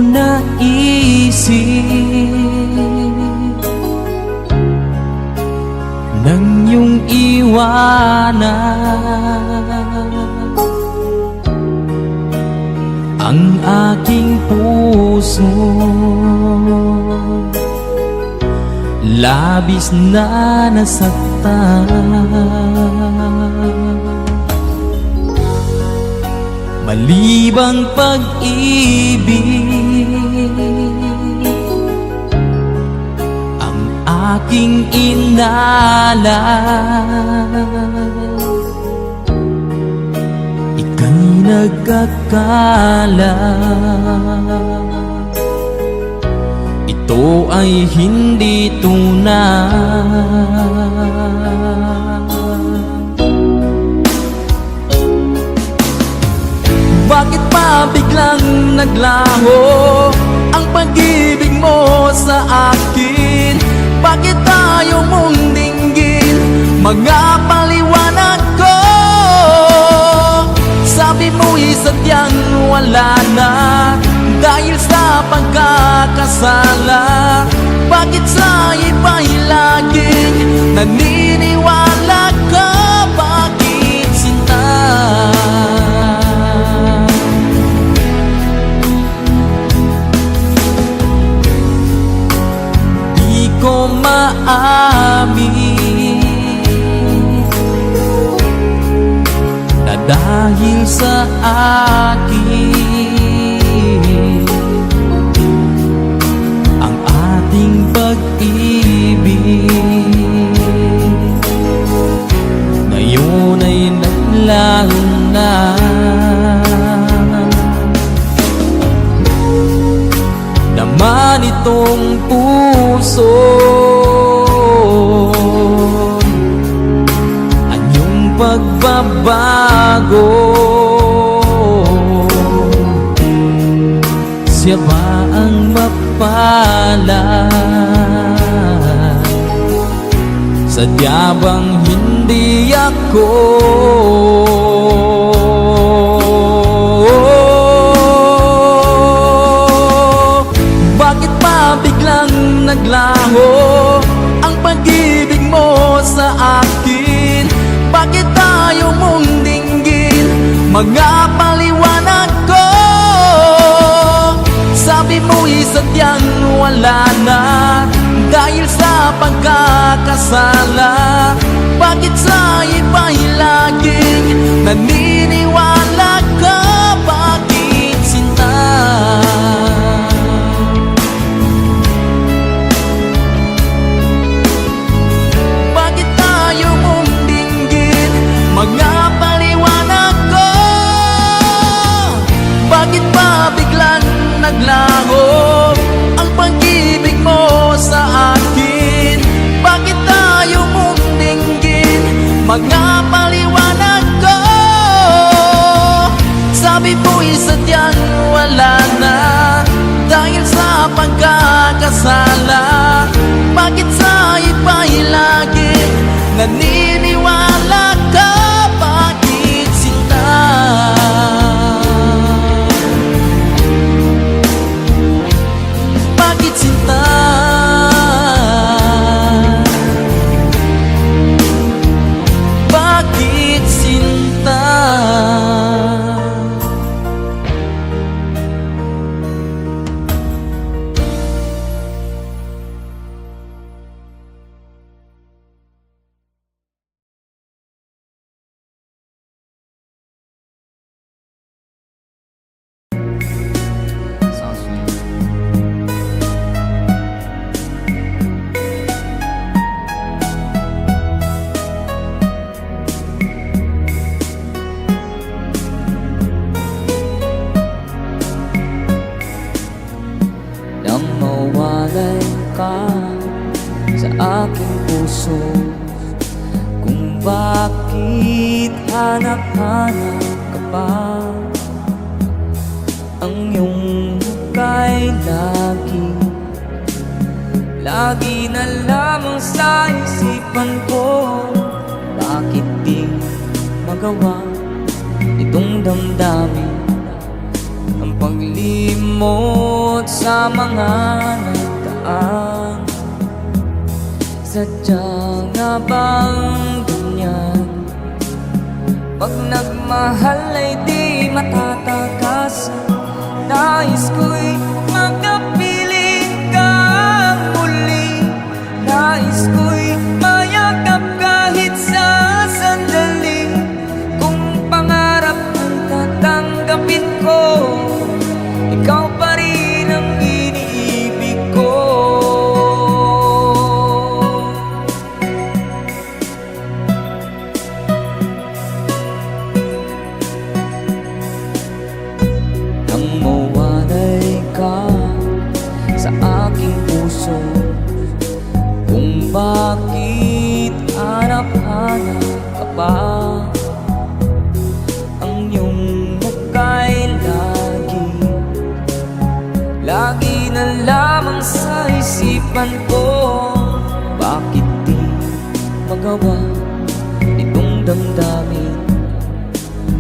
naisip nang iyong iwanan ang aking puso. Labis na nasaktan, malibang pag-ibig ang aking inalay. Ika'y nagkakala ito ay hindi tunay. Bakit pa biglang naglaho ang pag-ibig mo sa akin? Bakit tayo mong dinggin mga paliwanag ko? Sabi mo'y sadyang wala na dahil sa pagkakasala. Bakit sa iba'y laging naniniwala ka? Bakit sinta? Di ko maamin na dahil sa akin ang ating pag-ibig ngayon ay naglaho na. Naman itong puso anyong pagbabago. Siya ba ang mapalad? Sadya bang hindi ako? Bakit pa biglang naglaho ang pag-ibig mo sa akin? Bakit tayo mong dinggin mga paliwanag ko? Sabi mo'y sadyang wala na dahil sa pagkakasala. Bakit sa iba'y laging naniniwala ka? Bakit sinta? Bakit tayo mong dinggin mga paliwanag ko? Bakit pa biglang naglaho ang pag-ibig mo sa akin? Bakit tayo mong dinggin mga paliwanag ko? Sabi mo'y sadyang wala na dahil sa pagkakasala. Bakit sa iba'y laging naniniwala ka? Bakit sinta? Bakit sinta? Bakit sinta? Nang mawalay ka sa aking puso, kung bakit hanap-hanap ka pa, ang iyong muka'y lagi na lamang sa isipan ko. Bakit di magawa itong damdamin ang paglimot sa mga nagdaan. Sadya nga bang ganyan? Pag nagmahal ay di matatakasan. Nais ko'y makapiling kang muli. Nais ko'y mayakap kahit sa sandali. Kung pangarap ang tatanggapin ko, ikaw pa rin ang iniibig ko. Nang mawalay ka sa aking puso, kung bakit hanap-hanap ka pa, ang iyong muka'y lagi na lamang sa isipan ko. Bakit di magawa nitong damdamin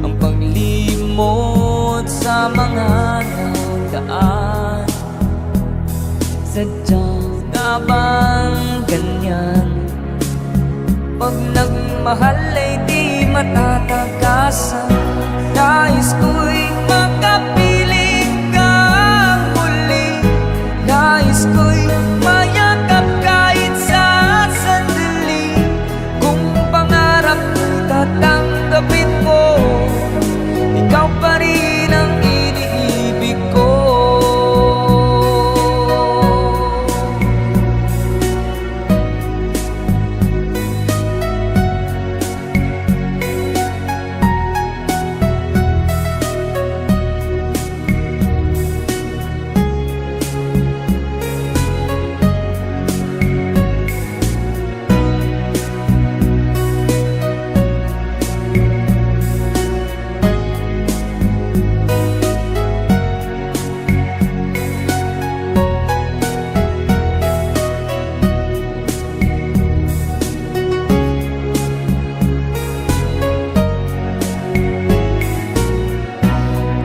ang paglimot sa mga nagdaan? Sadya nga bang ganyan? Pag nagmahal ay di matatakasan. Nais ko'y makapiling kang muli. Nais ko'y mayakap kahit sa sandali. Kung pangarap ko'y tatanggapin ko, ikaw pa rin ang iniibig ko.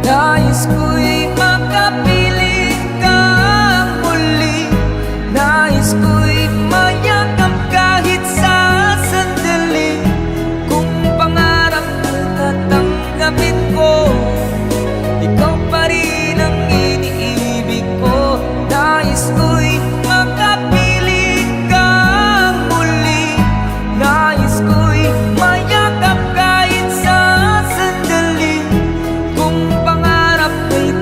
Nais ko'y makapiling kang muli. Nais ko'y mayakap kahit sa sandali. Kung pangarap ko'y tatanggapin ko, ikaw pa rin ang iniibig ko. Nais ko'y makapiling kang muli. Nais ko'y mayakap kahit sa sandali. Kung pangarap ko'y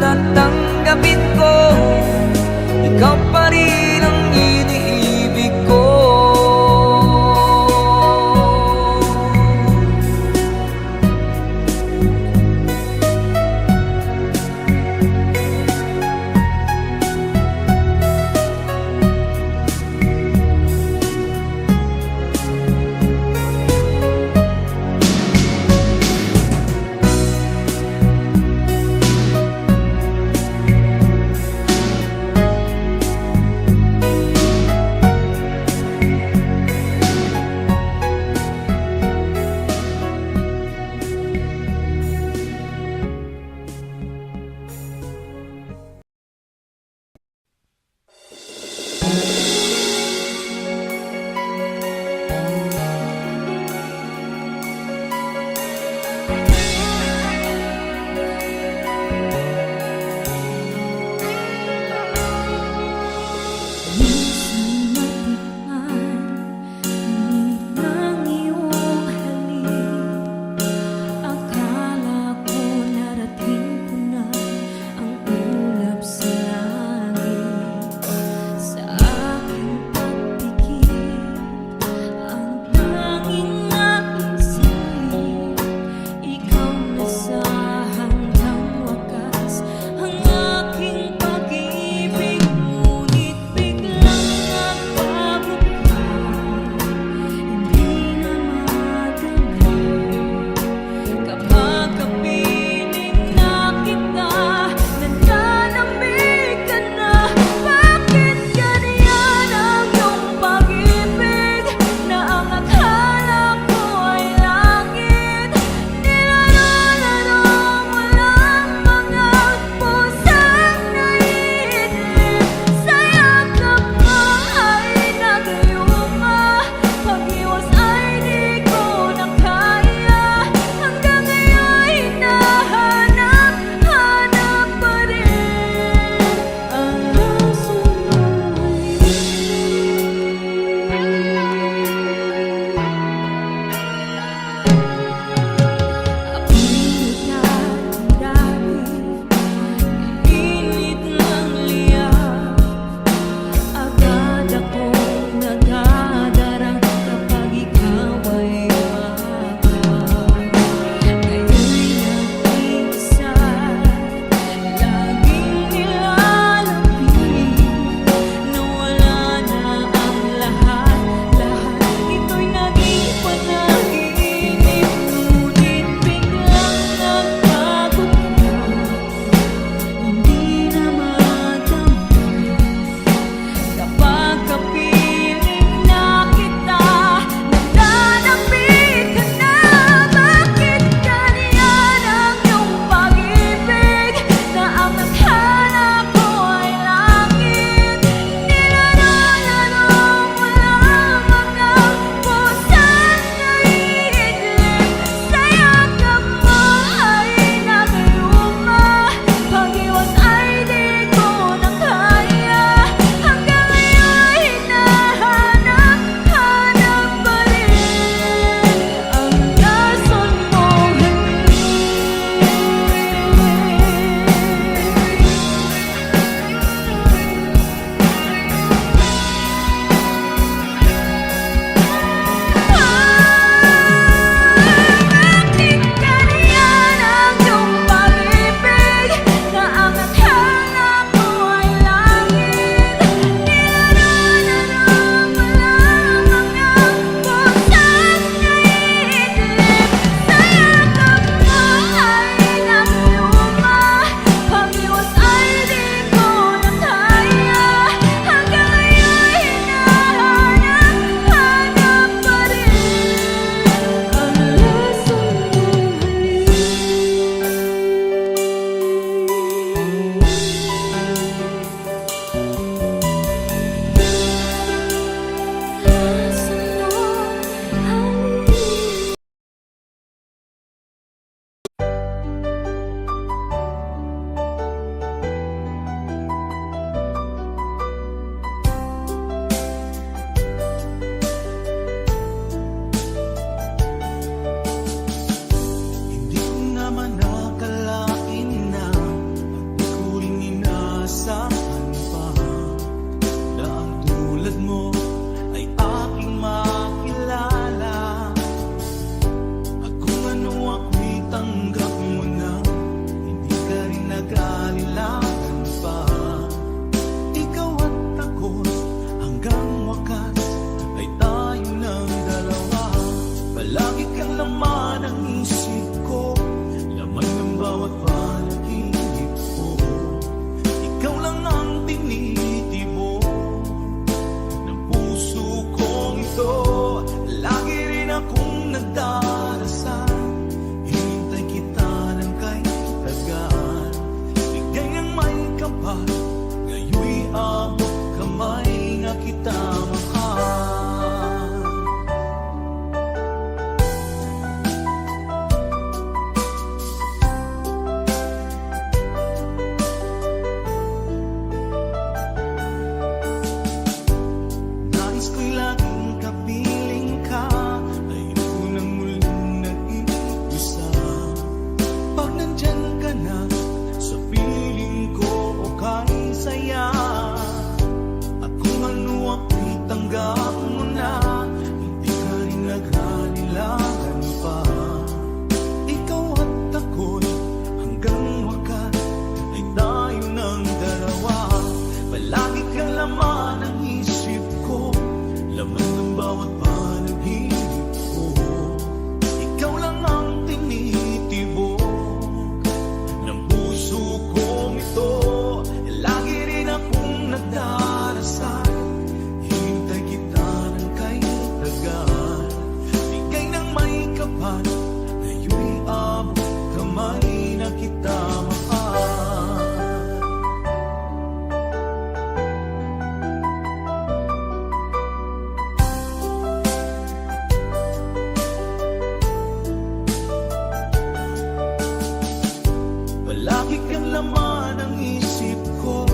laman ng isip ko,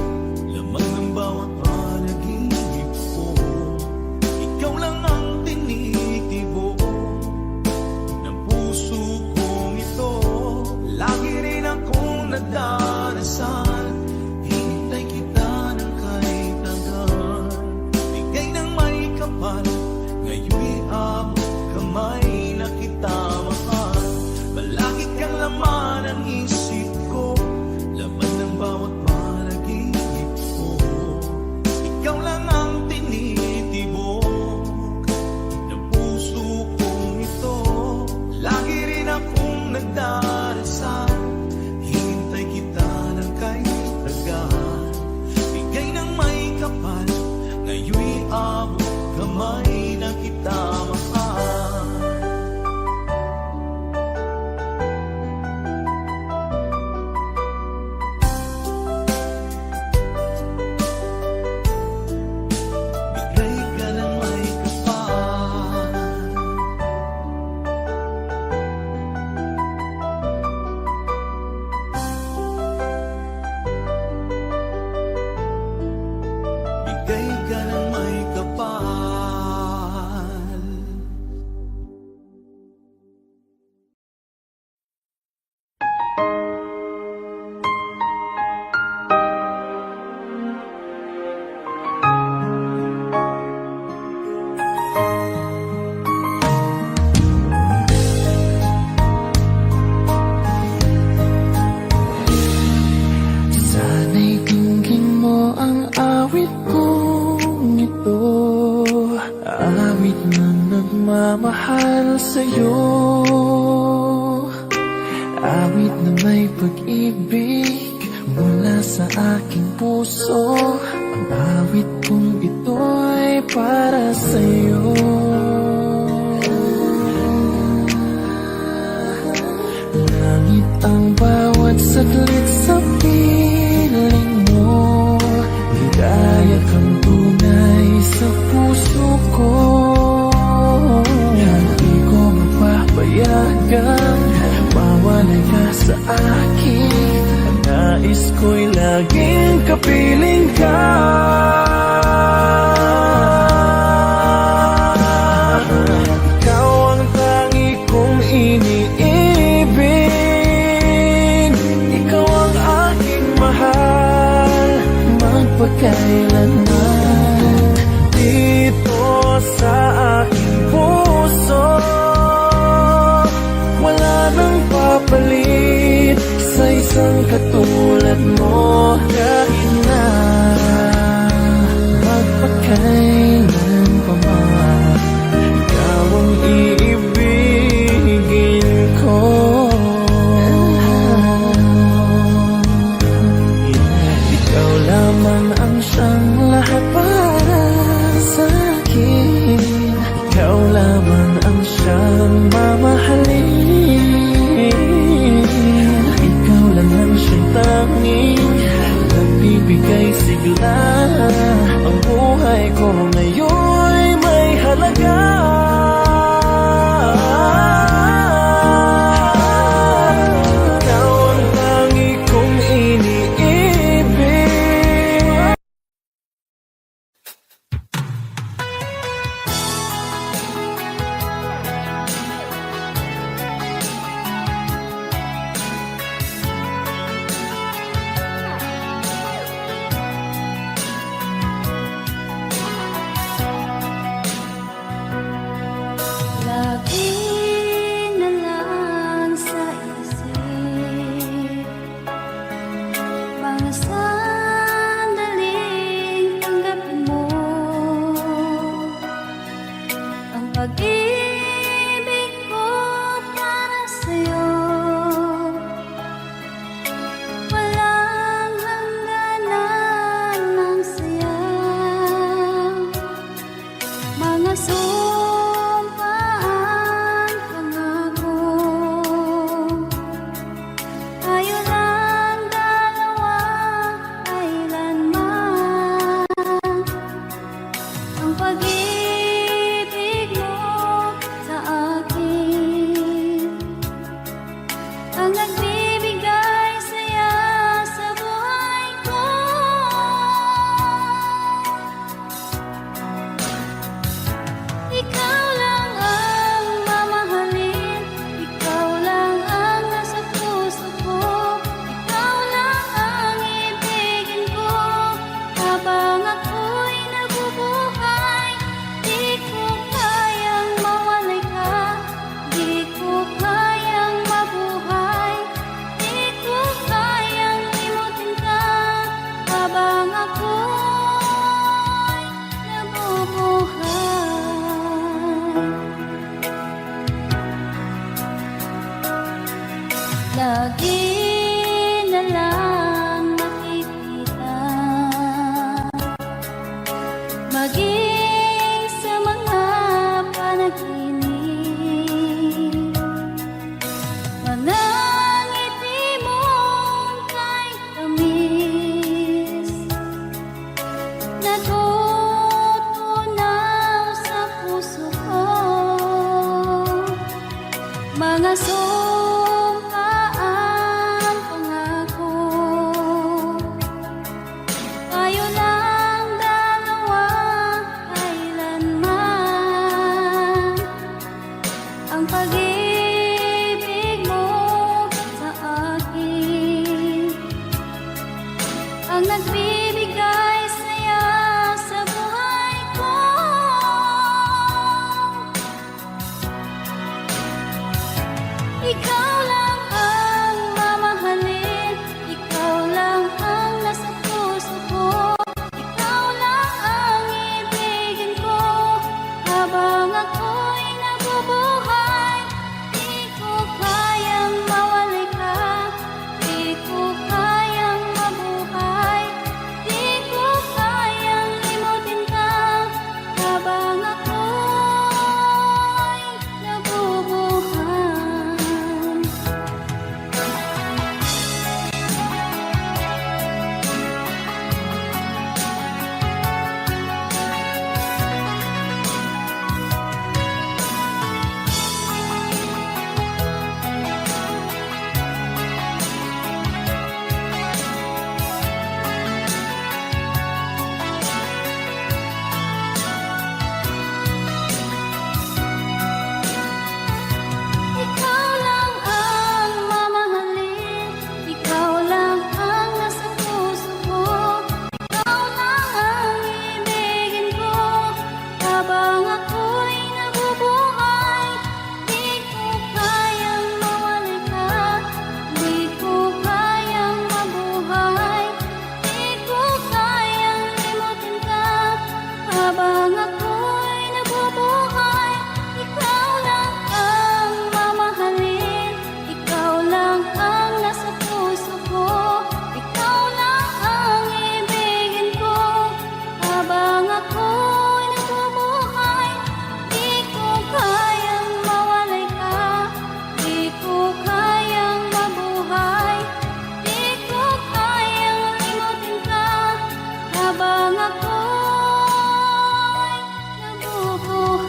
laman ng bawat panaginip ko. Ikaw lang ang tinitibo ng puso kong ito. Lagi rin akong nagdarasal, hintay kita ng kahit tagal. Bigay ng may kapal, ngayon'y abot kamay na kita mahal. Palagi kang laman ng isip ko, laman ng bawat panaginip ko. Ikaw lang ang tinitibok ng puso kong ito. Lagi rin akong nagdarasal, hintay kita ng kahit tagal. Bigay ng may kapal, ngayon'y abot kamay na kita mahal. Bigay ka ng may kapal. Bigay ka ng may kapal. Sana'y dinggin mo ang awit kong ito, awit na nagmamahal sa'yo, awit na may pag-ibig mula sa aking puso. Ang awit kong ito'y para sa'yo. Langit ang bawat saglit sa piling mo, ligaya kang tunay sa puso ko. Hindi ko mapapayagan mawalay ka sa akin. Ang nais ko'y laging kapiling ka. Ikaw ang tangi kong iniibig, ikaw ang aking mahal, magpakailanman. Dito sa aking puso, wala nang papalit sa isang katulad mo. Kahit na magpakailan pa man, ikaw ang iibigin ko. Ikaw lamang ang siyang lahat para sa akin. Ikaw lamang ang siyang mamahalin. Ikaw lang ang siyang tanging nagbibigay sigla. Ang buhay ko ngayon'y may halaga. Ikaw ang tangi kong iniibig. nagbibigay saya sa buhay ko. Ikaw lang ang mamahalin, ikaw lang ang nasa puso ko, ikaw lang ang ibigin ko habang ako'y nabubuhay. Di ko kayang mawalay ka, di ko kayang mabuhay, di ko kayang limutin ka habang ako'y nabubuhay. Ikaw lang ang mamahalin, ikaw lang ang nasa puso ko, ikaw lang ang ibigin ko habang ako'y nabubuhay. Di ko kayang mawalay ka, di ko kayang mabuhay, di ko kayang limutin ka habang ako'y nabubuhay. Ikaw lang ang mamahalin, ikaw lang ang nasa puso ko, ikaw lang ang ibigin ko habang ako'y nabubuhay. Di ko kayang mawalay ka, di ko kayang mabuhay, di ko kayang limutin ka habang ako'y nabubuhay.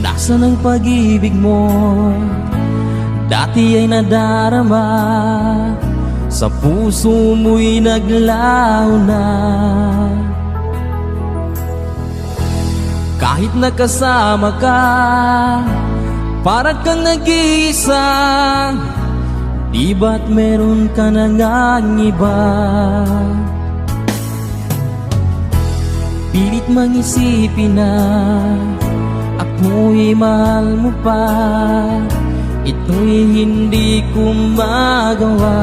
Nasaan ang pag-ibig mo? Dati ay nadarama, sa puso mo'y naglaho na. Kahit nakasama ka, parang kang nag-iisa. Di ba't meron ka na ngang iba? Pilit mang isipin na ako'y mahal mo pa, ito'y hindi ko magawa.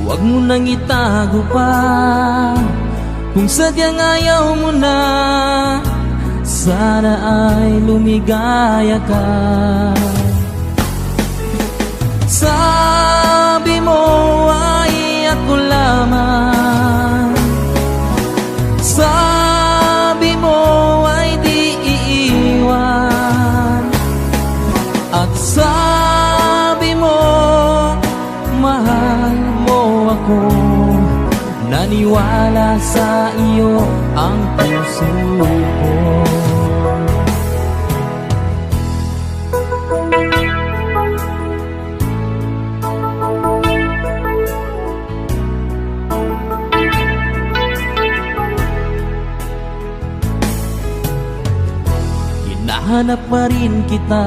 Huwag mo nang itago pa, kung sadyang ayaw mo na, sana ay lumigaya ka. Sabi mo ay ako lamang, sabi mo ay di iiwan, at sabi mo mahal mo ako. Naniwala sa iyo ang puso ko. Hinahanap pa rin kita,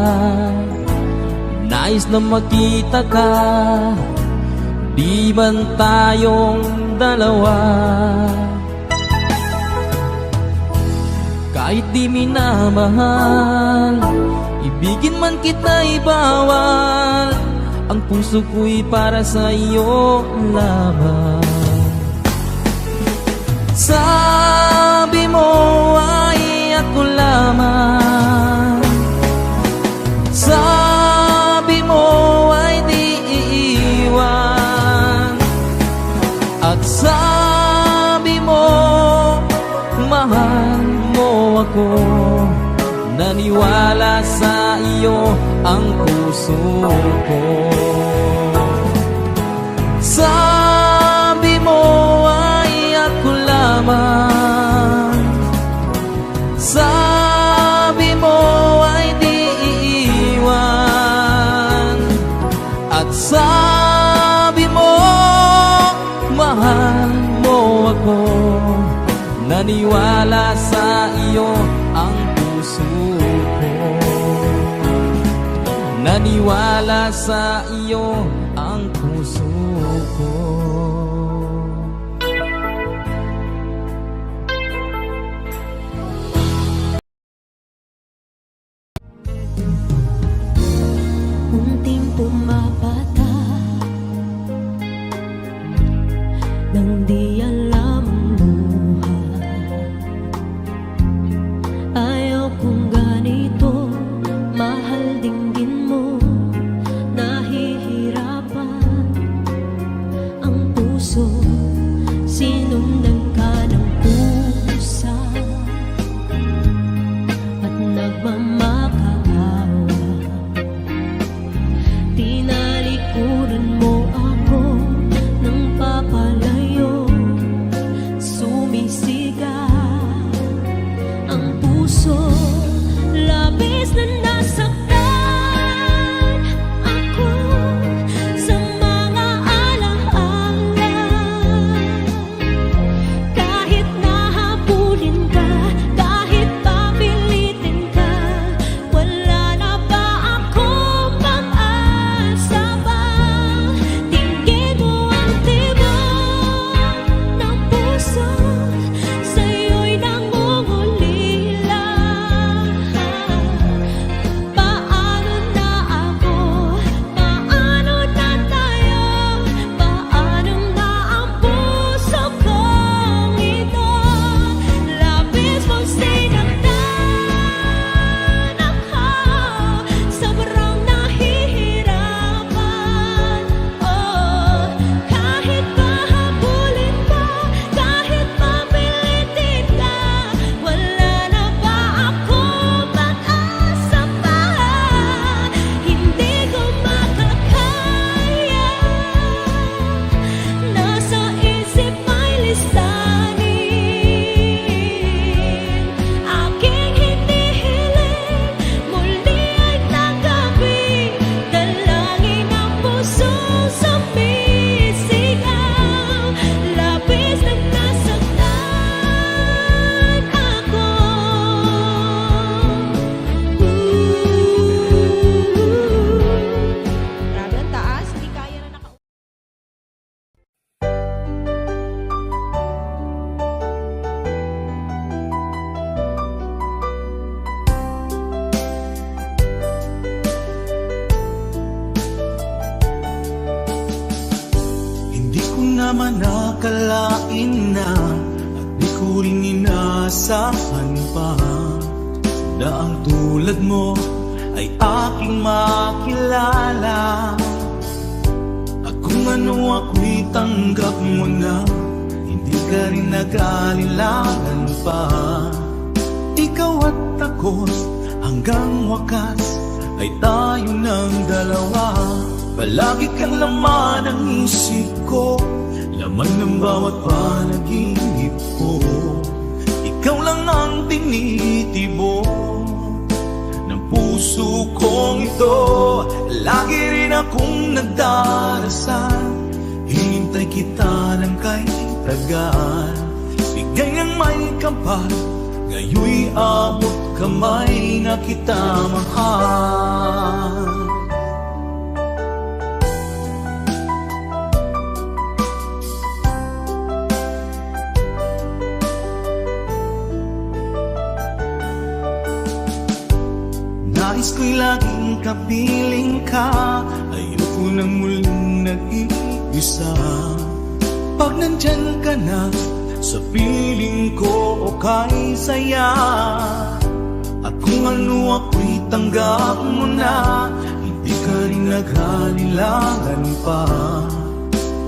nais na makita ka, di man tayong dalawa. Kahit di minamahal, ibigin man kita'y bawal, ang puso ko'y para sa iyo lamang. Sabi mo ay ako lamang, sabi mo ay di iiwan, at sabi mo mahal mo ako. Naniwala sa iyo ang puso ko. Sabi mo ay ako lamang, sabi mo ay di iiwan, at sabi mo mahal mo ako. Naniwala sa iyo ang puso ko, naniwala sa iyo ang puso ko. Unting pumapata nang di alam ang buhay. Ayaw kong ganito, mahal dinggin mo, nahihirapan ang puso. Sinundan ka ng pusa at nagmamakaawa. Tinalikuran mo ako ng papalayo, sumisigaw ang puso. Labis na nasaktan ako sa mga alaala. Kahit nahabulin ka, kahit papilitin ka, wala na ba akong pag-asa pa? Tingin mo ang tibok ng puso, sa'yo'y nangungulila. Paano na ako? Paano na tayo? Paano nga ang puso kong ito? Labis mong sinaktan ako, sobrang nahihirapan. Oh, kahit pahabulin ka, kahit mapilitin ka, wala na ba akong pag-asa pa? Hindi ko makakaya, nasa isip may lisanin. Aking hinihiling, muli ay tanggapin, dalangin ang puso sumisigaw. Labis na nasaktan ako. Grabe ang taas, hindi kaya na naka... Hindi ko naman nakalain na at di ko rin inaasahan pa na ang tulad mo ay aking makilala. At kung ano ako'y tanggap mo na, hindi ka rin nag-aalilangan pa. Ikaw at ako hanggang wakas ay tayo ng dalawa. Palagi kang laman ng isip ko, laman ng bawat panaginip ko. Ikaw lang ang tinitibok ng puso kong ito. Lagi rin akong nagdarasal, hinintay kita ng kahit tagal. Bigay ng may kapal, ngayoy abot kamay na kita mahal. Nais ko'y laging kapiling ka, ayoko nang muling nag-iisa. Pag nandyan ka na, sa piling ko okay saya. At kung ano ako'y tanggap mo na, hindi ka rin naghalilangan pa.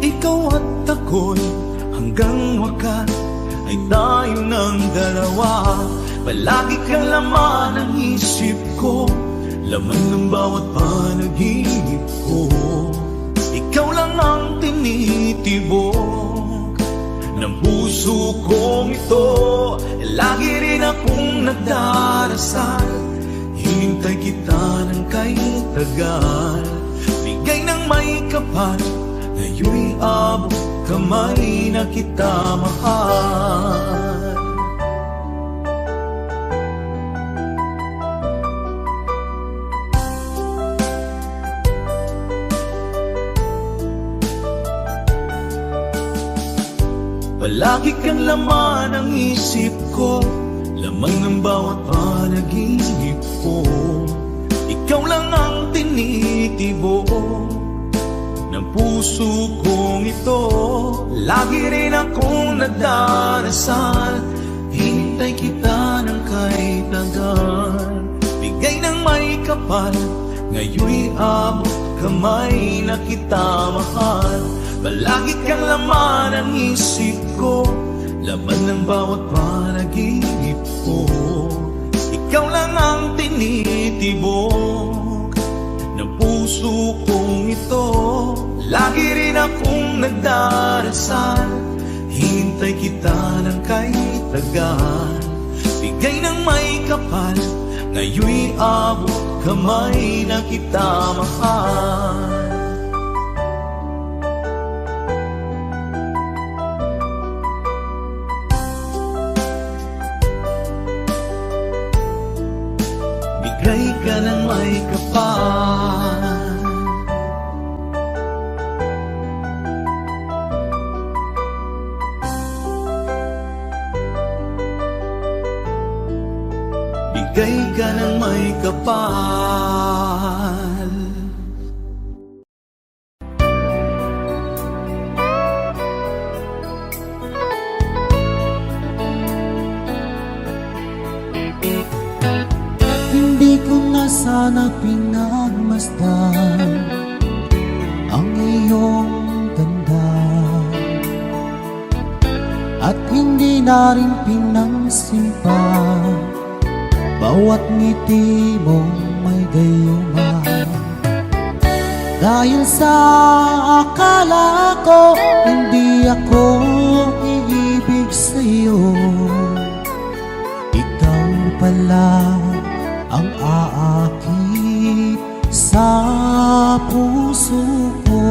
Ikaw at ako'y hanggang wakas ay tayo ng dalawa. Palagi kang laman ng isip ko, laman ng bawat panaginip ko. Ikaw lang ang tinitibok ng puso kong ito. Lagi rin akong nagdarasal, hinintay kita ng kay tagal. Bigay ng may kapal, ngayon'y abot kamay na kita mahal. Palagi kang laman ng isip ko, laman ng bawat panaginip ko. Ikaw lang ang tinitibok ng puso kong ito. Lagi rin akong nagdarasal, hinintay kita ng kay tagal. Bigay ng may kapal, ngayon'y abot kamay na kita mahal. Palagi kang laman ng isip ko, laman ng bawat panaginip ko. Ikaw lang ang tinitibok ng puso kong ito. Lagi rin akong nagdarasal, hinintay kita ng kay tagal. Bigay ng may kapal, ngayon'y abot kamay na kita mahal. Bigay ka ng may kapal, bigay ka ng may kapal. Hindi ko na sana pinagmasdan ang iyong ganda, at hindi na rin pinansin pa bawat ngiti mong may gayuma. Dahil sa akala ko hindi ako iibig sa'yo, ikaw pala ang aakit sa puso ko.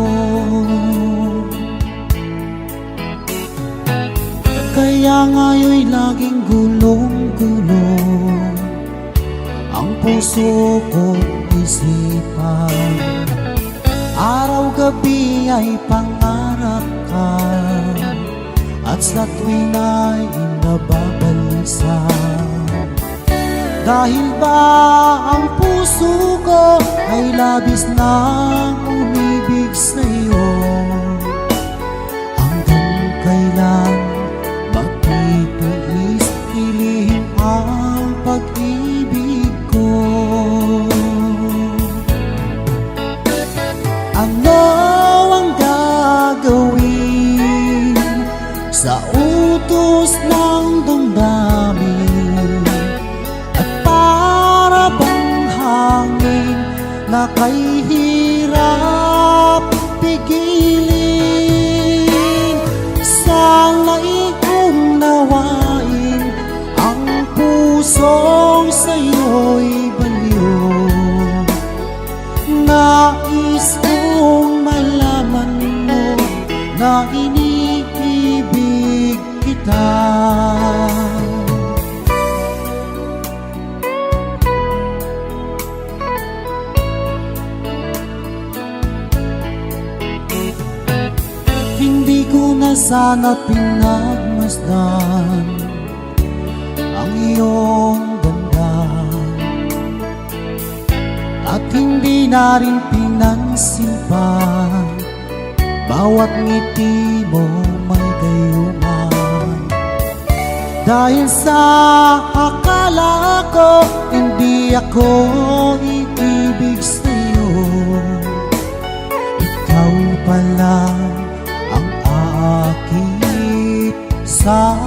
Kaya ngayon'y laging gulong-gulong ang puso ko't isipan. Araw-gabi ay pangarap ka, at sa tuwin ay nababalisa. Dahil ba ang puso ko ay labis nang umibig sa'yo? Hanggang kailan magtitiis hilihim ang pag-ibig ko? Ano ang gagawin sa utos ng damdamin, at para bang hangin na kay hirap pigilin? Sana'y unawain ang pusong sa'yo'y baliw. Nais kong malaman mo na iniibig kita. Hindi ko na sana pinagmasdan ang iyong ganda, at hindi na rin pinansin pa bawat ngiti mo may gayuma. Dahil sa akala ko hindi ako iibig sa'yo, ikaw pala ang aakit sa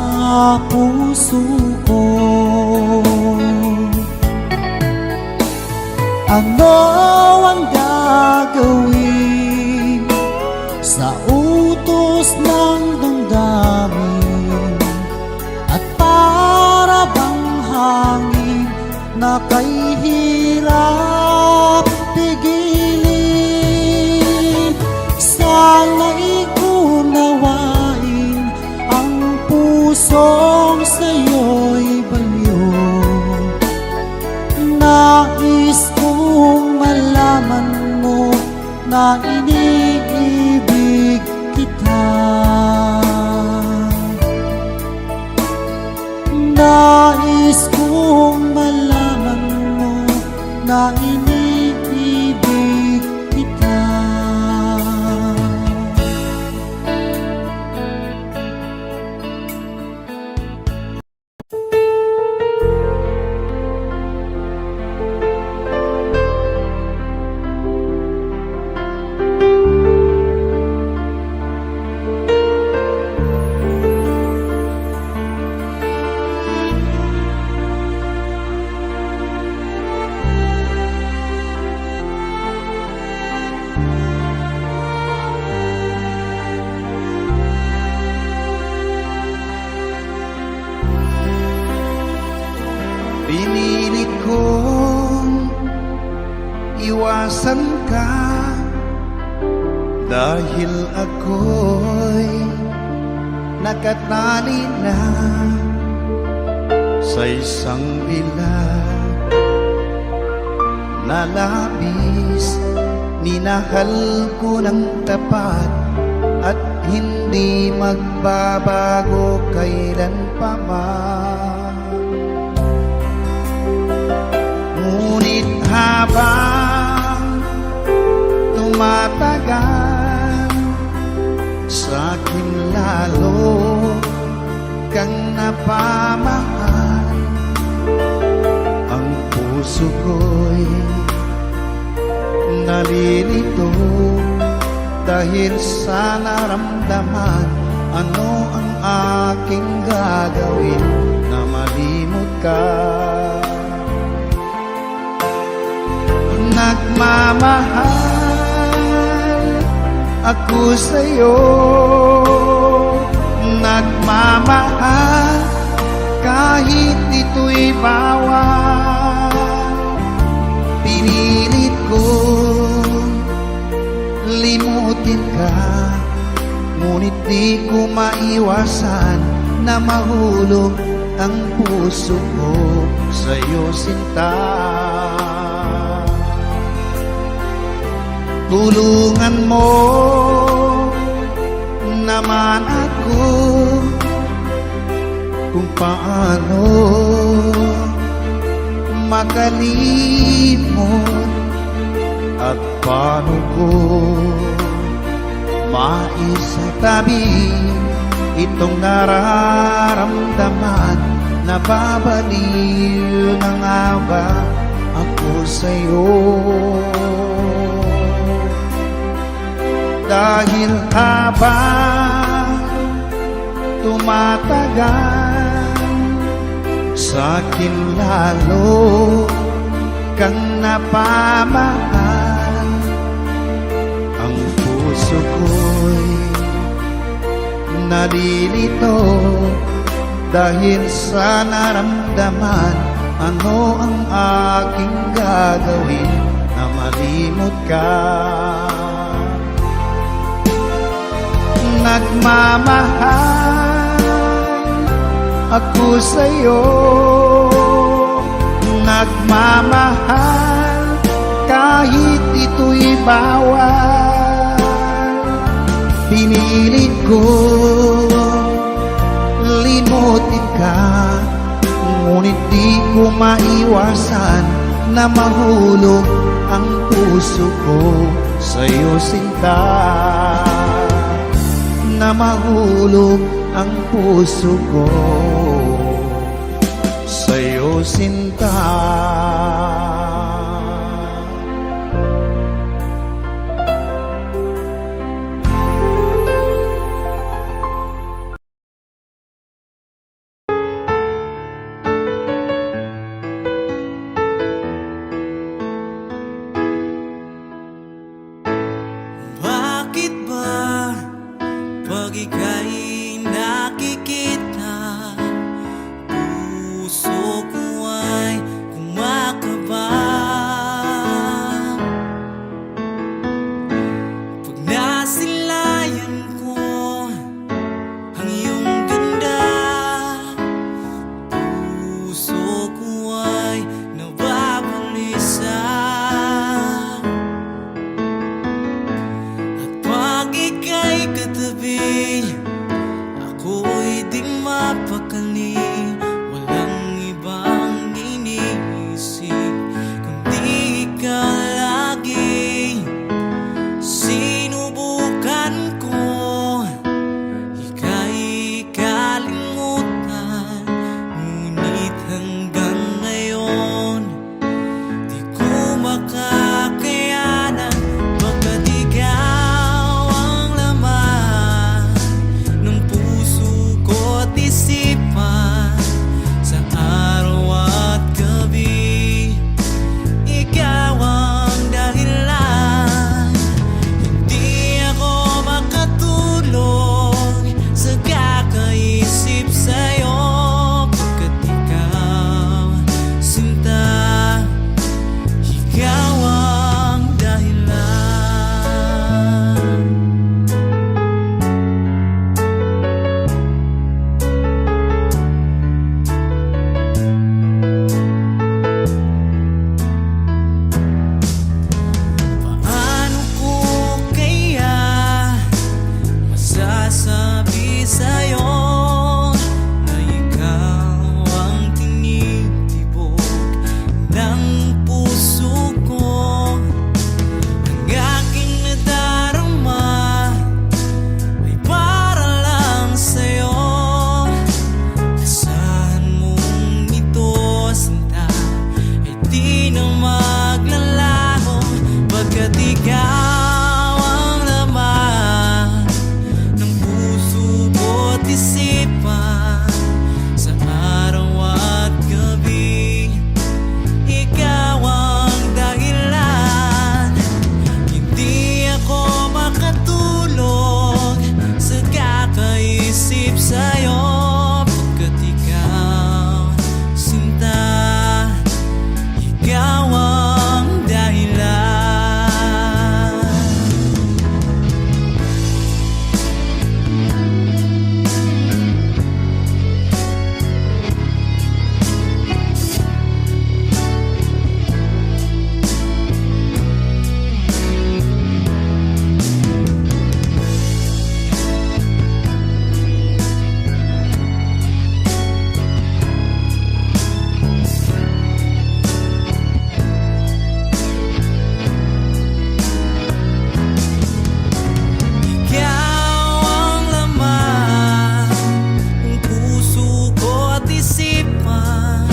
puso ko. kay hirap pigilin. Sana'y unawain ang pusong sa'yo'y baliw. Nais kong malaman mo na iniibig kita. Nais kong malaman mo na iniibig kita. Pinilit kong iwasan ka dahil ako'y nakatali na sa isang bilag na labis. Minahal ko ng tapat at hindi magbabago kailan pa man. Ngunit habang tumatagal, sa'kin lalo kang napamahal. Ang puso ko'y nalilito dahil sa naramdaman. Ano ang aking gagawin na malimot ka? Nagmamahal ako sa'yo, nagmamahal kahit ito'y bawal. Pinilit ko limutin ka, ngunit di ko maiwasan na mahulog ang puso ko sa'yo, sinta. Tulungan mo naman ako kung paano makalimot at paano ko maisatabi itong nararamdaman. Nababaliw na nga ba ako sa'yo? Dahil habang tumatagal, sa'kin lalo kang napamahal. Ang puso ko'y nalilito dahil sa naramdaman. Ano ang aking gagawin na malimot ka? Nagmamahal ako sa'yo, nagmamahal kahit ito'y bawal. Pinilit ko limutin ka, ngunit di ko maiwasan na mahulog ang puso ko sa'yo, sinta. Na mahulog ang puso ko sa'yo, sinta. Bakit ba pag ika'y nakikita, puso ko ay Pagkat ikaw ang laman ng puso ko't isipan, sa araw at gabi ikaw ang dahilan. Hindi ako makatulog sa kakaisip sa'yo, pagkat ikaw, sinta, ikaw ang dahilan. Ikaw ang laman ng puso ko't isipan,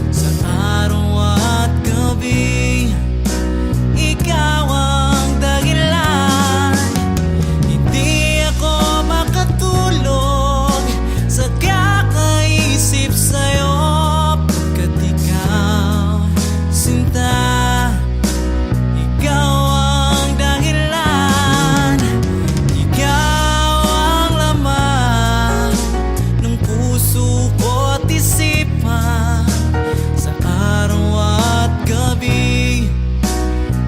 sa araw at gabi ikaw ang dahilan. Hindi ako makatulog sa kakaisip sa'yo, pagkat ikaw, sinta, ikaw ang dahilan. Ikaw ang laman ng puso ko't isipan, sa araw at gabi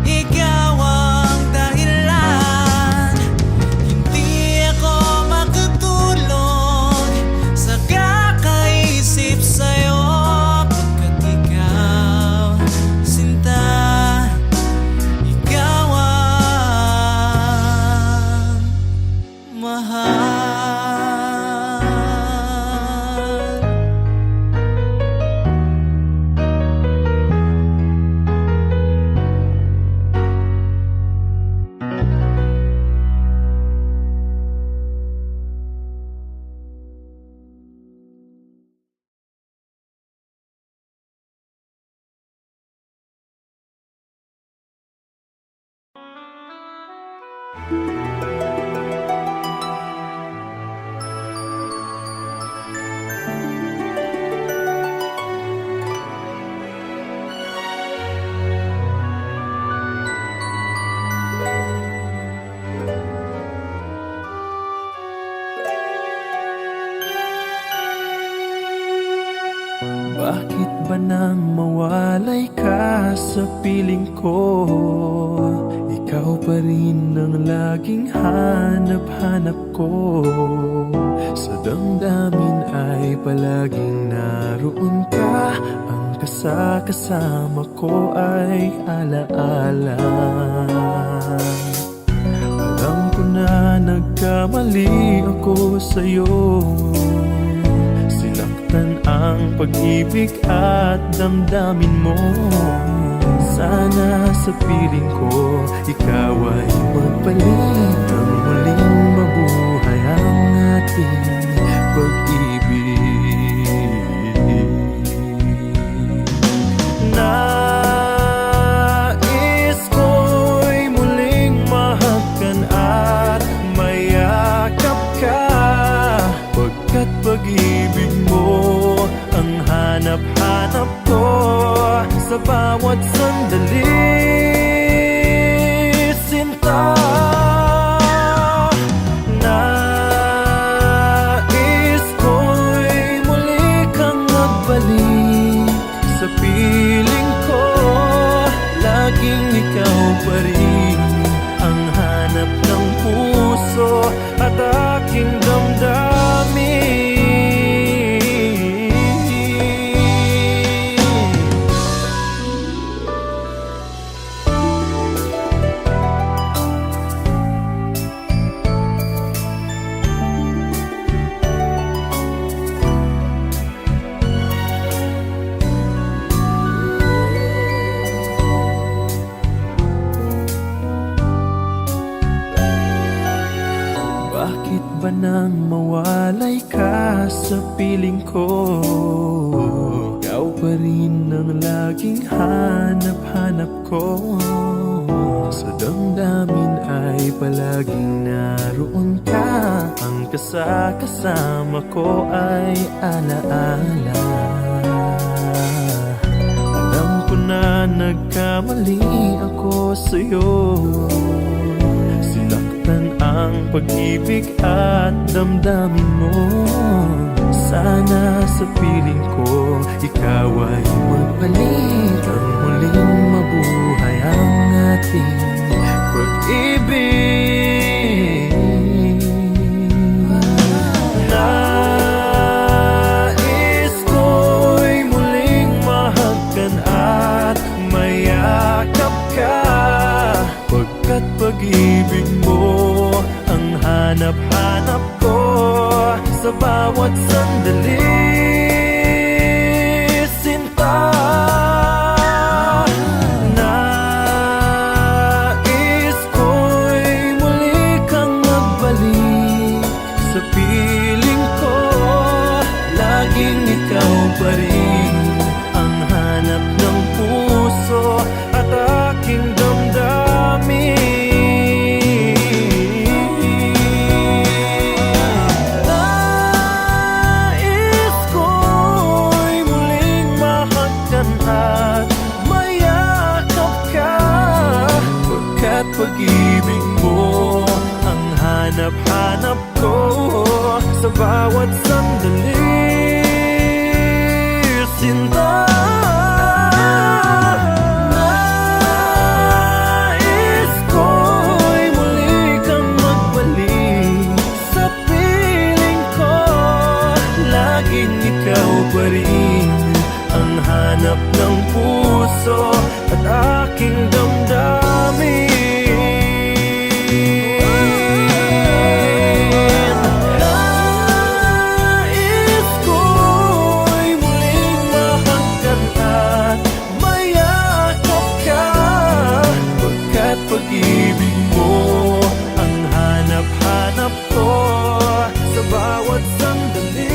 ikaw ang dahilan. Hindi ako makatulog sa kakaisip sa'yo, pagkat ikaw, sinta, ikaw ang mahal. Bakit ba nang mawalay ka sa piling ko? Ikaw pa rin ang laging hanap-hanap ko. Sa damdamin ay palaging naroon ka. Ang kasama ko ay alaala. Alam ko na nagkamali ako sa'yo. Sinaktan ang pag-ibig at damdamin mo. Sana sa piling ko ikaw ay magpalit, nang muling mabuhay ang ating pag-ibig. Nais ko'y muling mahagkan at mayakap ka, pagkat pag-ibig mo ang hanap-hanap ko sa bawat sandali, sinta. Nais ko'y muli kang magbalik sa piling ko. Laging ikaw pa rin ang hanap ng puso at aking damdamin. Bakit ba nang mawalay ka sa piling ko? Ikaw pa rin ang laging hanap-hanap ko. Sa ay palaging naroon ka. Ang kasama ko ay alaala. Alam ko na nagkamali ako sa'yo. Sinaktan ang pag-ibig at damdamin mo. Sana sa piling ko ikaw ay magpalit. Ang muling mabuhay ang ating pag-ibig. Nais ko'y muling mahagkan at mayakap ka, pagkat pag-ibig mo ang hanap-hanap ko sa bawat sandali. Sinta, nais ko'y muli kang magbalik sa piling ko. Laging ikaw pa rin ang hanap ng puso at aking damdamin. Nais ko'y muling mahagkan at mayakap ka, pagkat pag-ibig mo ang hanap-hanap ko sa bawat sandali. Sinta, nais ko'y muli kang magbalik sa piling ko. Laging ikaw pa rin ang hanap ng puso at aking damdamin. Nais ko'y muling mahagkan at mayakap ka, pagkat pag-ibig mo ang hanap-hanap ko sa bawat sandali.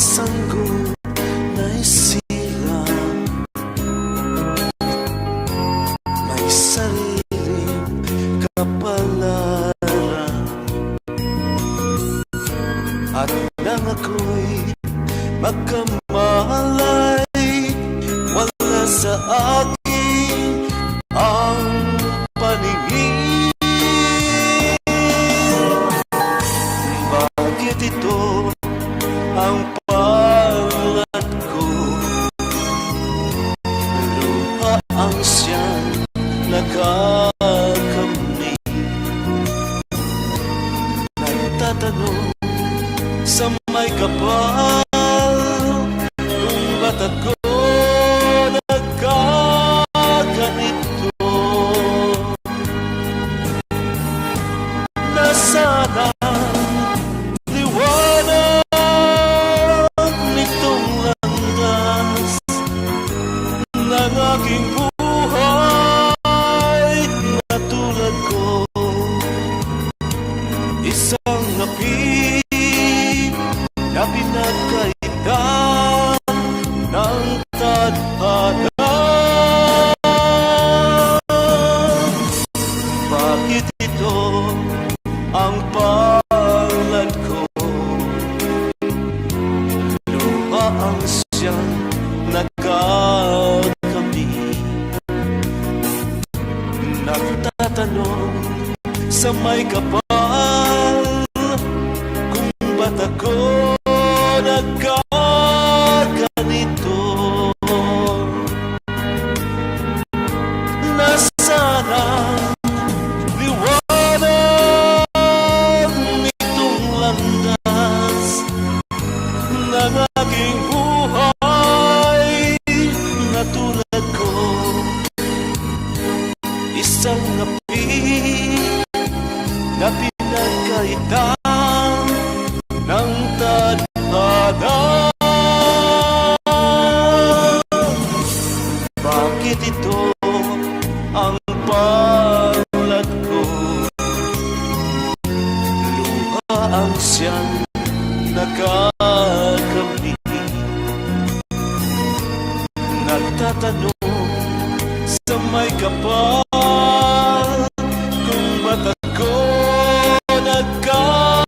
sanggol na'y sira, may sariling kapalaran, at nang ako'y magkamalay, wala sa akin ang paningin. Bakit ito ang palad ko? Luha ang siyang nakakamit. Nagtatanong sa may kapal kung ba't ako nagkaganito. Nasaan ang liwanag nitong landas ng aking buhay na tulad ko? Isang api na pinagkaitan ng tadhana. Bakit ito ang palad ko? Luha ang siyang nagkakamit. Nagtatanong sa may kapal kung ba't ako nagkaganito. Nasaan ang liwanag nitong landas ng aking buhay na tulad ko? Isang api na pinagkaitan ng tadhana. Bakit ito ang palad ko? Luha ang siyang nakakamit. Nagtatanong sa may kapal kung ba't ako nagkaganito.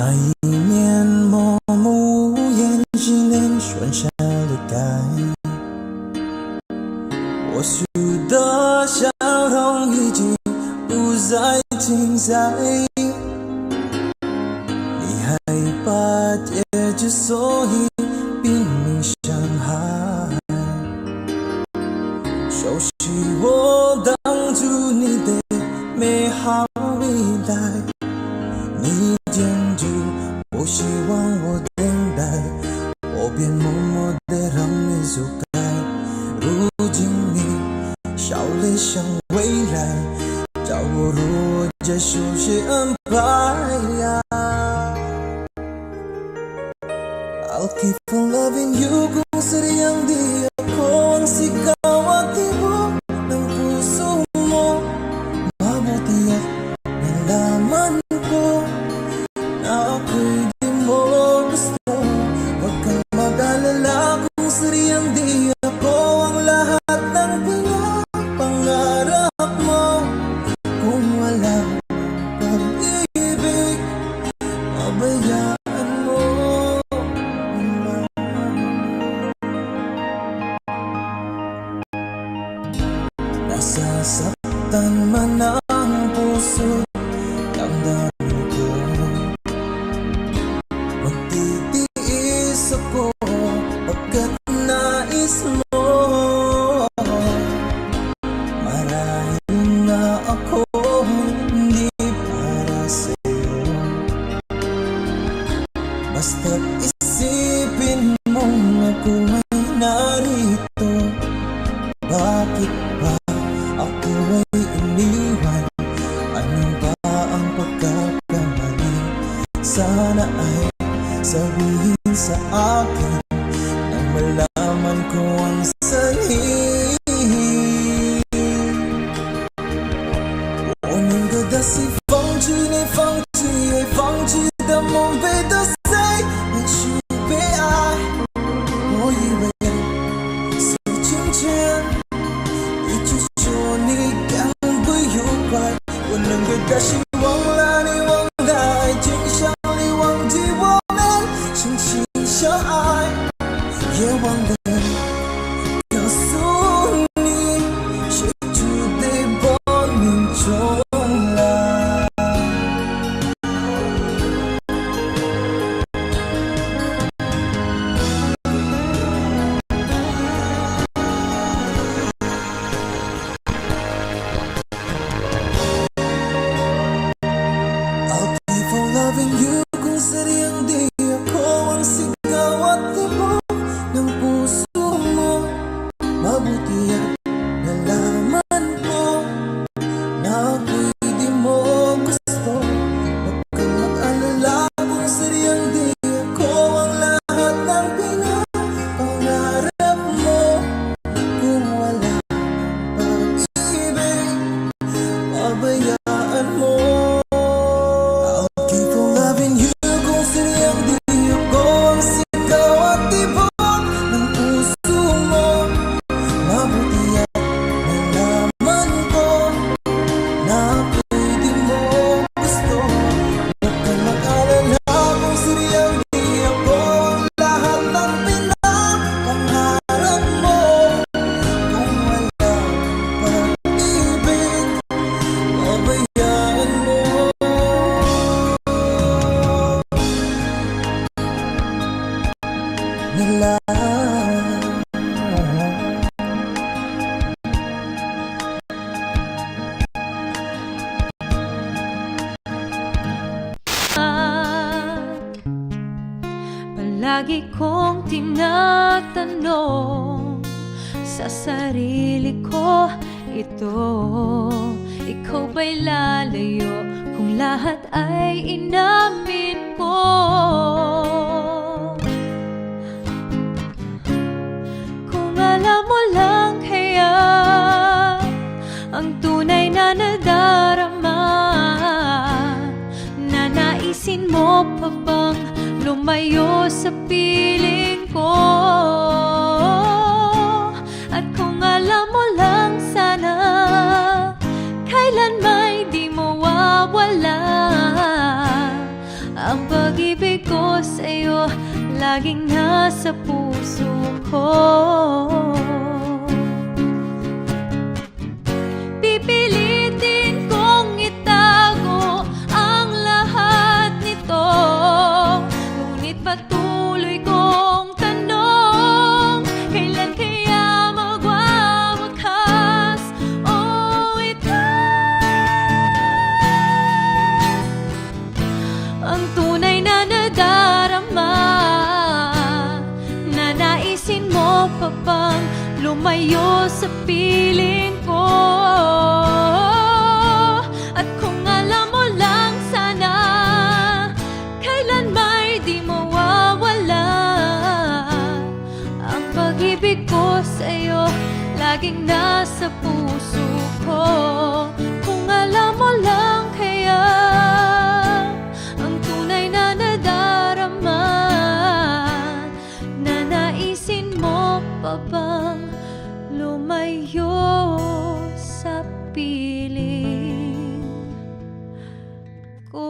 那一年默默无言纪念春夏的改，或许的笑容已经不再精彩，你害怕结局，所以拼命伤害，熟悉我当初你的美好未来，你坚决不希望我等待，我便默默地让你走开。如今你笑脸向未来，叫我如何接受谁安排？I'll keep on loving you kung sadyang di ako ang sigaw at tibok ng puso mo. Mabuti at nalaman ko na ako'y di mo gusto. Huwag kang mag-alala kung sadyang di ako ang lahat ng pinapangarap mo. Kung walang pag-ibig, pabayaan mo. Nasasaktan man ang puso, damdamin ko magtitiis ako pagkat nais mo. Marahil na ako hindi para sa'yo, basta't isipin mong ako ay narito. Bakit ba ako ay iniwan? Ano ba ang pagkakamali? Sana ay sabihin sa akin nang malaman ko ang sanhi. 我能够的是放弃你，放弃爱，放弃的梦被打碎，也许被爱。我以为是金钱，一直说你感不愉快，我能够的希望让你忘了爱情，想你忘记我们相亲相爱，也忘了告诉你，谁注定亡命重来。I'll keep on loving you kung sadyang di ako ang sigaw at tibok ng puso mo. Mabuti at nalaman ko na ako'y di mo gusto. Huwag kang mag-alala kung sadyang di ako ang lahat ng pinapangarap mo. Kung wala pag-ibig, pabayaan mo. I'll keep on loving you kung sadyang di ako ang sigaw at tibok ng puso mo. Mabuti at nalaman ko na ako'y di mo gusto. Huwag kang mag-alala kung sadyang di ako ang lahat ng pinapangarap mo. Kung wala pag-ibig, pabayaan mo. Nila Palagi kong tinatanong sa sarili ko ito, ikaw ba'y lalayo kung lahat ay inamin ko? Kung alam mo lang kaya ang tunay na nadarama, nanaisin mo pa bang lumayo sa piling ko? At kung alam mo lang sana, kailan may di mawawala ang pag laging nasa puso ko. Pipilitin kong itago ang lahat nito, ngunit patuloy kong tanong, kailan kaya magwawakas? Oh, ito ang tunay na nadarama. Nanaisin mo pa bang lumayo sa piling ko? At kung alam mo lang sana, kailan may di mawawala ang pag-ibig ko sa'yo, laging nasa puso ko. Kung alam mo lang kaya ang tunay na nadarama, nanaisin mo pa bang lumayo sa piling ko?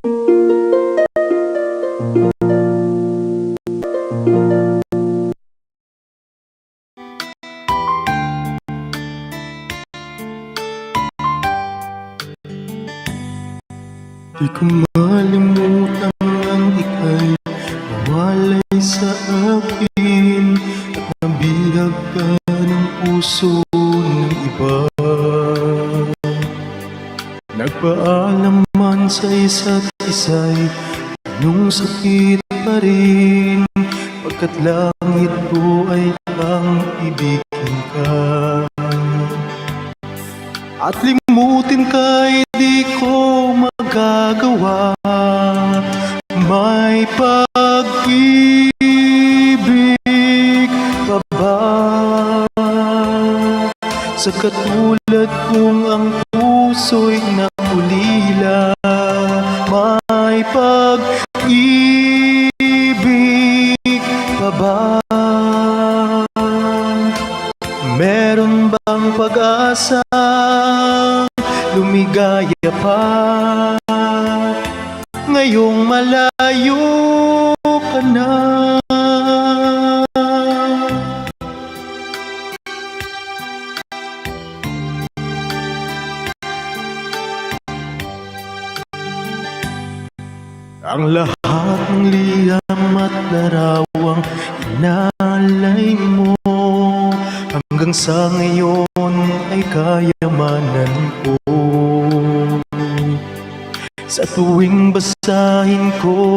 Di ko malimutan ang ika'y mawalay sa akin at nabihag ka ng puso ng iba. Nagpaalam man sa isa't isa'y anong sakit pa rin, pagkat langit ko ay ang ibigin ka. At limutin ka'y di ko magagawa, may pag-ibig pa ba sa katulad kong ang puso'y naulila? May pag-ibig pa ba? Meron bang pag-asa lumigaya pa ngayong malayo ka na? Ang lahat ng liham at larawang inalay mo hanggang sa ngayon ay kayamanan ko. Sa tuwing basahin ko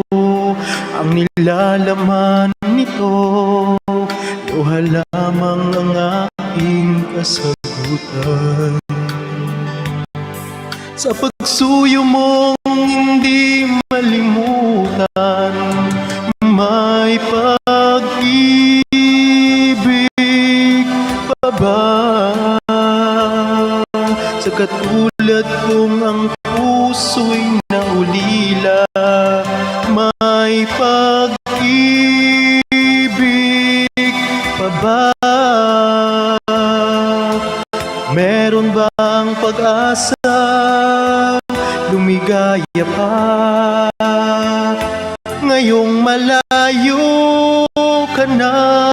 ang nilalaman nito, luha lamang ang aking kasagutan. Sa pagsuyo mong hindi malimutan, may pag-ibig pa ba sa katulad kong ang puso'y naulila? May pag-ibig pa ba? Meron bang pag-asa lumigaya pa ngayong malayo ka na?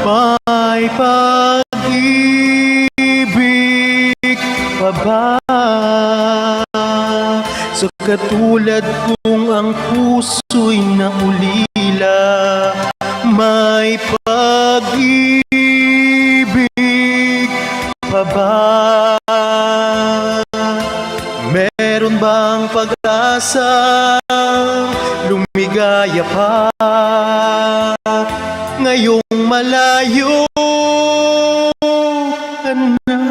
May pag-ibig pa ba sa katulad kong ang puso'y naulila? May pag-ibig pa ba? Meron bang pag-asa lumigaya pa ngayong malayo ka na?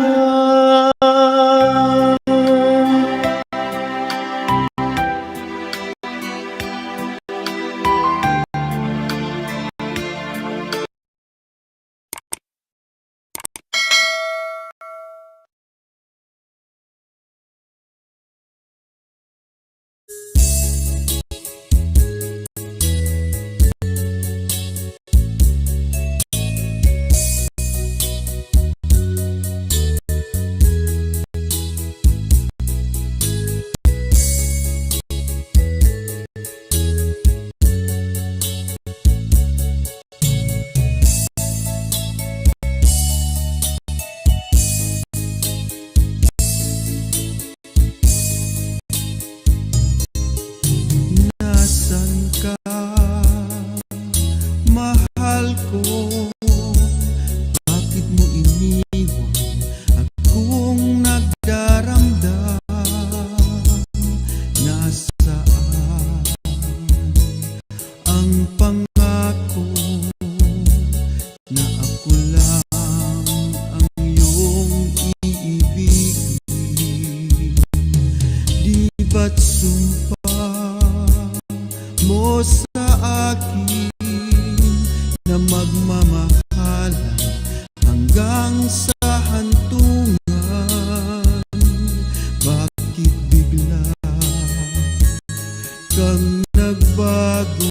kang nagbago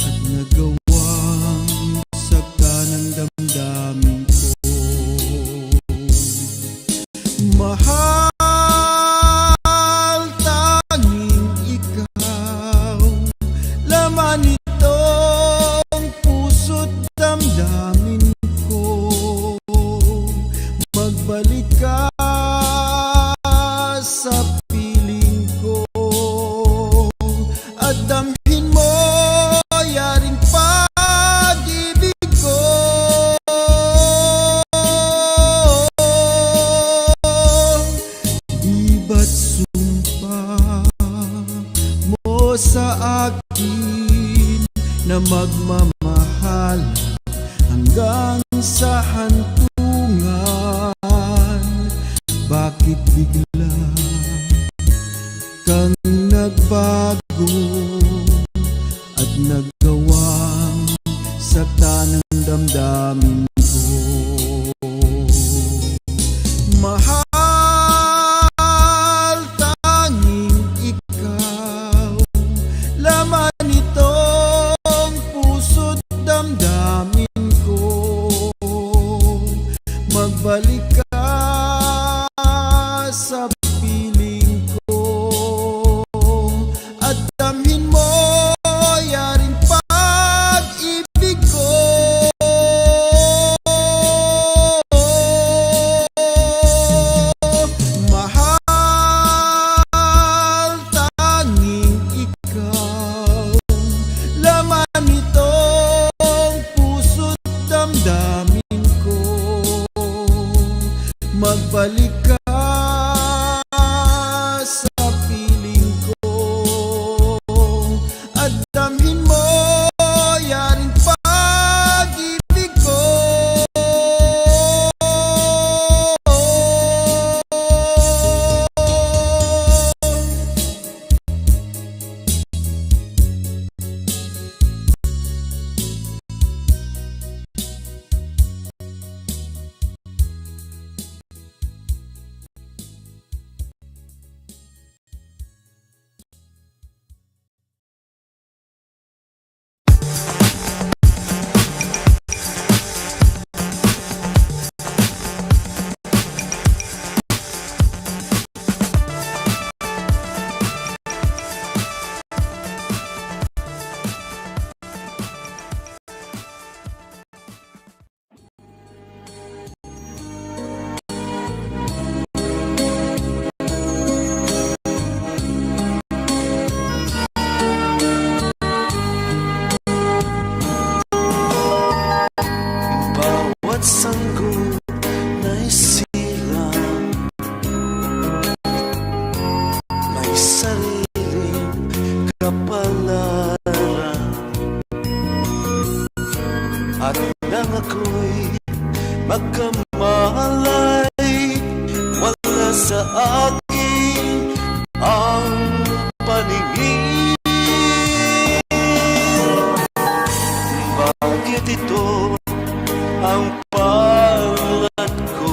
at nagawa na magmamahal hanggang sa hantungan. Bakit bigla kang nagbago at naggawang sakta ng damdamin ko? Mahal, tanging ikaw, laman itong puso't damdamin ko. Magbalik ka sa piling ko at damhin mo yaring pag-ibig ko. Mahal, tanging ikaw, laman itong puso't damdamin ko. Magbalik ka sa piling ko at damhin mo yaring pag-ibig ko. Bawat sanggol na'y silang may sariling kapalaran, at nang ako'y magkamalay, wala sa akin ang paningin. Bakit ito ang palad ko?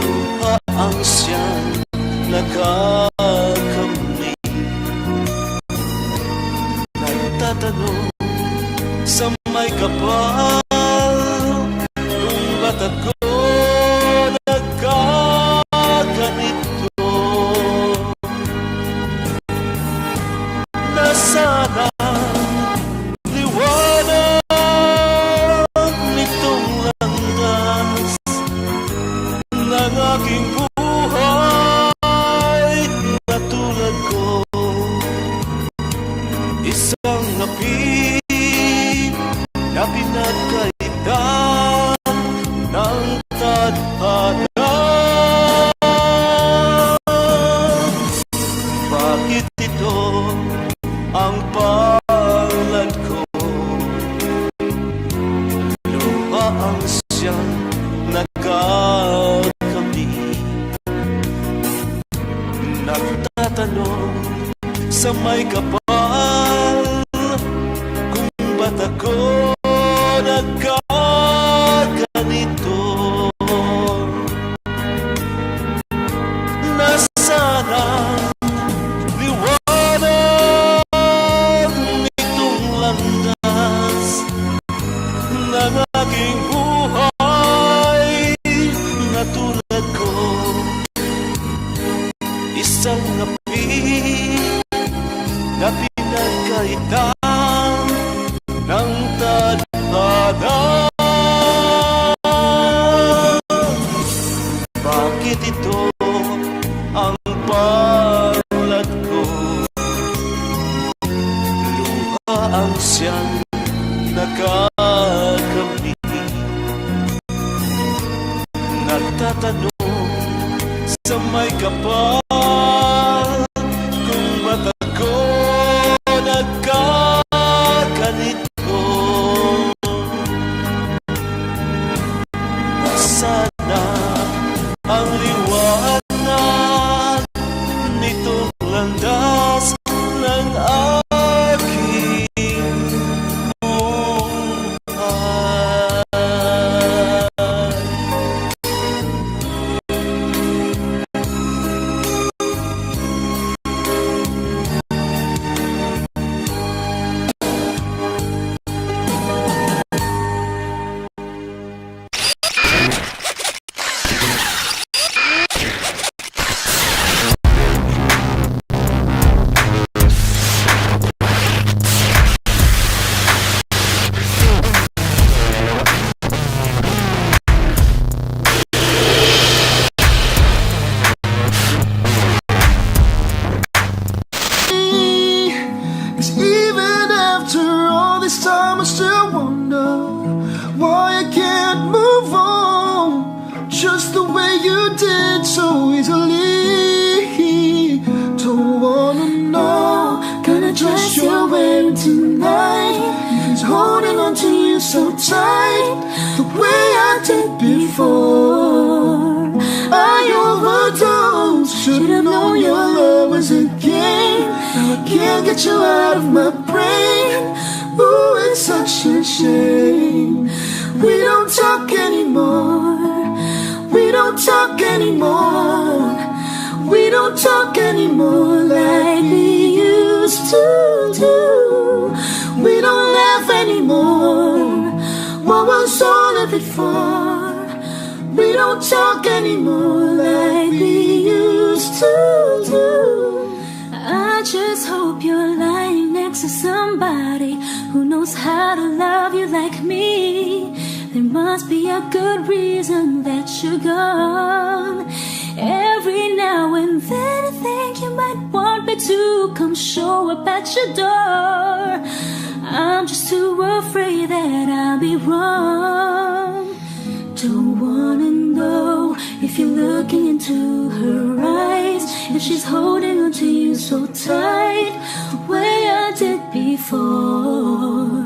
Luha ang siyang nakakamit. Nagtatanong sa may kapal kung ba't ako nagkaganito. Nasaan ang liwanag nitong landas ng aking buhay na tulad ko? Isang api na pinagkaitan ng tadhana. Bakit ito ang palad ko? Luha ang siyang nagkakamit. Nagtatanong sa may kapal kung ba't ako nagkaganito. Nasaan ang liwanag nitong landas ng aking buhay na tulad ko? Isang api na pinagkaitan ng tadhana. Bakit ito ang palad ko? Luha ang siyang nakakamit. Nagtatanong sa may kapal kung ba't ako nagkaganito. sana ang liwanag nitong landas ng aking buhay. Cause even after all this time I still wonder why I can't move on just the way you did so easily. Don't wanna know kind of dress you're wearing tonight, if he's holding on to you so tight the way I did before. I overdosed, should've known your love was a game. Now I can't get you out of my brain. Ooh, it's such a shame. We don't talk anymore. We don't talk anymore. We don't talk anymore like we used to do. We don't laugh anymore. What was all of it for? We don't talk anymore like we used to do. I just hope you're lying next to somebody who knows how to love you like me. There must be a good reason that you're gone. Every now and then I think you might want me to come show up at your door. I'm just too afraid that I'll be wrong. Don't wanna know if you're looking into her eyes, if she's holding on to you so tight, the way I did before.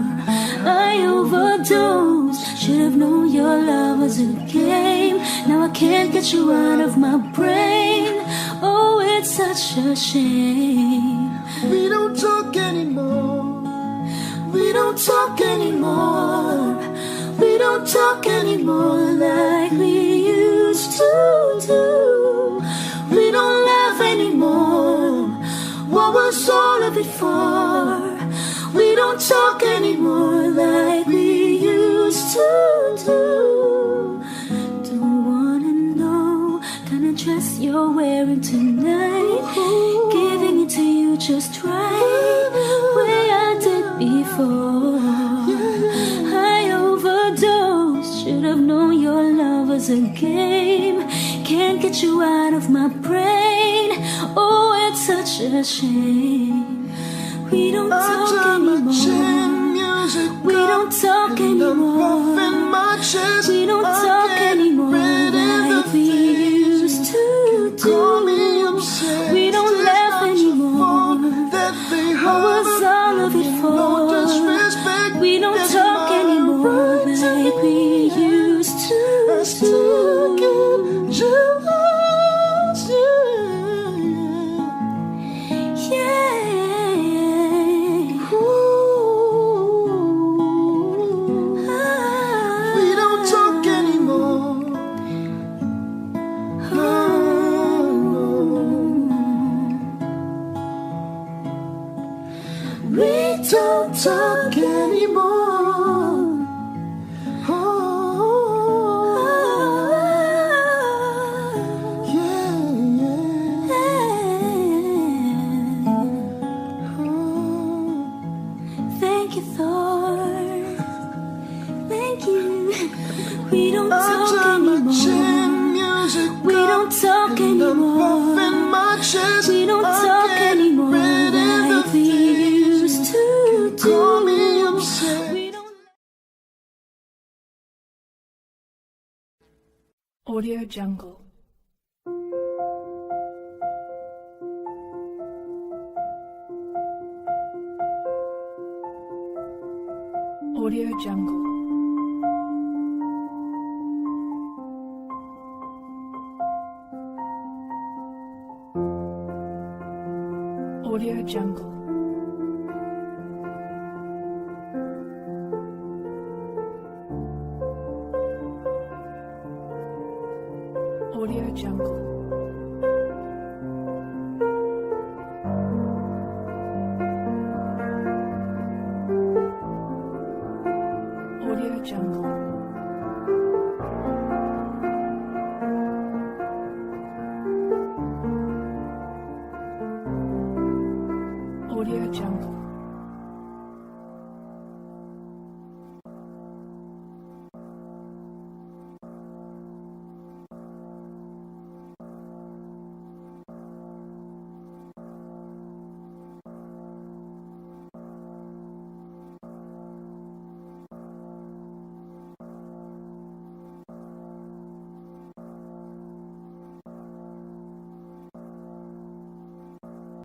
I overdosed, should've known your love was a game. Now I can't get you out of my brain. Oh, it's such a shame. We don't talk anymore. We don't talk anymore. We don't talk anymore like we used to do. We don't laugh anymore. What was all of it for? We don't talk anymore like we used to do. Don't wanna know kind of dress you're wearing tonight, giving it to you just right, way I did before. I overdosed, should've known your love was a game. Can't get you out of my brain. Oh, it's such a shame. We don't talk anymore. We don't talk anymore. We don't talk anymore like we used to do. We don't laugh anymore. What was all of it for? We don't talk anymore like we used to do. Don't talk anymore. Oh, yeah, yeah. Thank you, Thor. Thank you. We don't talk anymore. We don't talk anymore. We don't talk anymore like we used to do. We don't. Audio Jungle. Audio Jungle. Audio Jungle. Audio Jungle.